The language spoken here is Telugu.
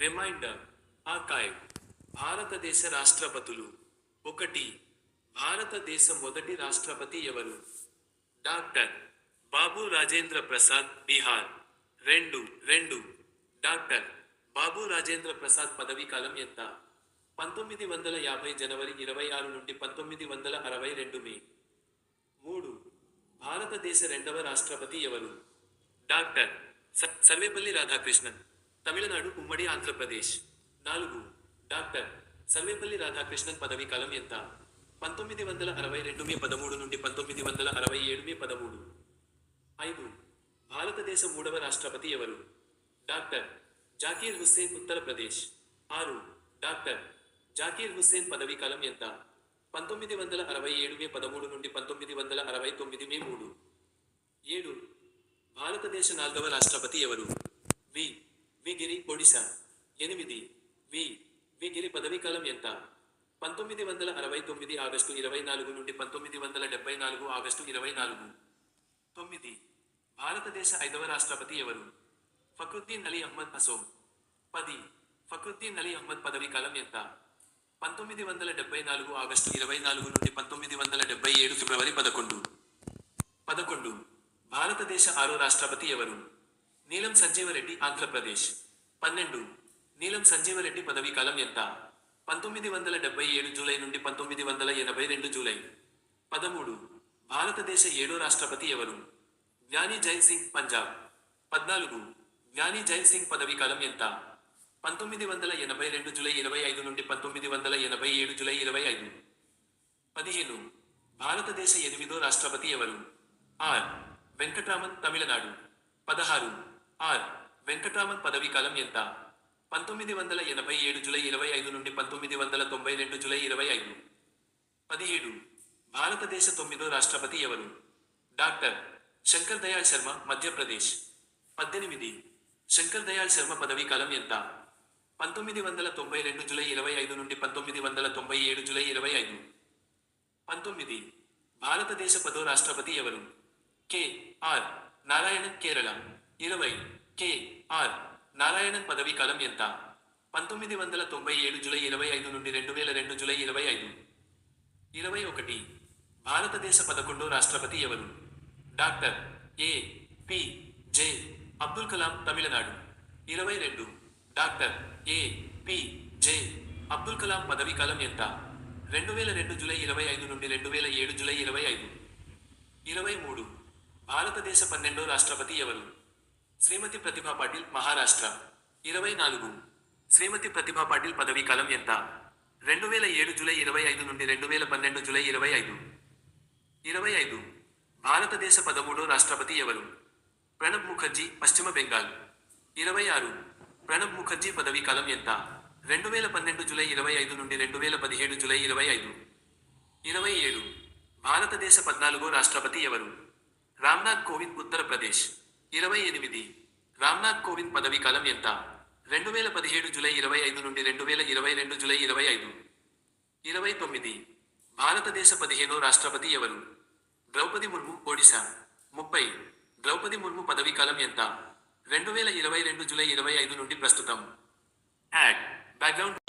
రిమైండర్ ఆర్కైవ్ భారతదేశ రాష్ట్రపతులు 1. భారతదేశ మొదటి రాష్ట్రపతి ఎవరు? డాక్టర్ బాబు రాజేంద్ర ప్రసాద్, బీహార్. 2. డాక్టర్ బాబు రాజేంద్ర ప్రసాద్ పదవీ కాలం ఎంత? 1950 జనవరి 26 నుండి 1962 మే. 3. భారతదేశ రెండవ రాష్ట్రపతి ఎవరు? డాక్టర్ సర్వేపల్లి రాధాకృష్ణన్, తమిళనాడు ఉమ్మడి ఆంధ్రప్రదేశ్. 4. డాక్టర్ సర్వేపల్లి రాధాకృష్ణన్ పదవీ కాలం ఎంత? 1962 మే 13 నుండి 1967 మే 13. 5. భారతదేశ మూడవ రాష్ట్రపతి ఎవరు? డాక్టర్ జాకీర్ హుస్సేన్, ఉత్తరప్రదేశ్. 6. డాక్టర్ జాకీర్ హుస్సేన్ పదవీ కాలం ఎంత? 1967 మే 13 నుండి 1969 మే 3. 7. భారతదేశ నాల్గవ రాష్ట్రపతి ఎవరు? వి గిరి, ఒడిశా. 8. వి గిరి పదవీ కాలం ఎంత? 1969 ఆగస్టు 24 నుండి 1974 ఆగస్టు 24. 9. భారతదేశ ఐదవ రాష్ట్రపతి ఎవరు? ఫక్రుద్దీన్ అలీ అహ్మద్ అసోం. 10. ఫక్రుద్దీన్ అలీ అహ్మద్ పదవీ కాలం ఎంత? 1974 ఆగస్టు 24 నుండి 1977 ఫిబ్రవరి 11. 11. భారతదేశ ఆరో రాష్ట్రపతి ఎవరు? నీలం సంజీవరెడ్డి, ఆంధ్రప్రదేశ్. 12. నీలం సంజీవరెడ్డి పదవీ కాలం ఎంత? 1977 జూలై నుండి 1982 జూలై. 13. భారతదేశ ఏడో రాష్ట్రపతి ఎవరు? జ్ఞాని జైల్ సింగ్, పంజాబ్. 14. జ్ఞాని జైల్ సింగ్ పదవీ కాలం ఎంత? 1982 జూలై 25 నుండి 1987 జూలై 25. 15. భారతదేశ ఎనిమిదో రాష్ట్రపతి ఎవరు? ఆర్ వెంకట్రామన్, తమిళనాడు. 16. ఆర్ వెంకట్రామన్ పదవీ కాలం ఎంత? 1987 జూలై 25 నుండి 1992 జూలై 25. 17. భారతదేశ తొమ్మిదో రాష్ట్రపతి ఎవరు? డాక్టర్ శంకర్ దయాళ్ శర్మ, మధ్యప్రదేశ్. 18. శంకర్ దయాళ్ శర్మ పదవీ కాలం ఎంత? 1992 జూలై 25 నుండి 1997 జూలై 25. 19. భారతదేశ పదో రాష్ట్రపతి ఎవరు? కె.ఆర్. నారాయణన్, కేరళ. 20. కె.ఆర్. నారాయణన్ పదవీ కాలం ఎంత? 1997 జూలై 25 నుండి 2002 జూలై 25. 21. భారతదేశ 11వ రాష్ట్రపతి ఎవరు? డాక్టర్ ఏ.పి.జె. అబ్దుల్ కలాం, తమిళనాడు. 22. డాక్టర్ ఏ.పి.జె. అబ్దుల్ కలాం పదవీ కాలం ఎంత? 2002 జూలై 25 నుండి 2007 జూలై 25. 23. భారతదేశ 12వ రాష్ట్రపతి ఎవరు? శ్రీమతి ప్రతిభా పాటిల్, మహారాష్ట్ర. 24. శ్రీమతి ప్రతిభా పాటిల్ పదవీ కాలం ఎంత? 2007 జూలై 25 నుండి 2012 జూలై 25. 25. భారతదేశ 13వ రాష్ట్రపతి ఎవరు? ప్రణబ్ ముఖర్జీ, పశ్చిమ బెంగాల్. 26. ప్రణబ్ ముఖర్జీ పదవీ కాలం ఎంత? 2012 జూలై 25 నుండి 2017 జూలై 25. 27. భారతదేశ 14వ రాష్ట్రపతి ఎవరు? రామ్నాథ్ కోవింద్, ఉత్తరప్రదేశ్. 28. రామ్నాథ్ కోవింద్ పదవీ కాలం ఎంత? 2017 జూలై 25 నుండి 2022 జూలై 25. 29. భారతదేశ 15వ రాష్ట్రపతి ఎవరు? ద్రౌపది ముర్ము, ఒడిశా. 30. ద్రౌపది ముర్ము పదవీ కాలం ఎంత? 2022 జూలై 25 నుండి ప్రస్తుతం. Add background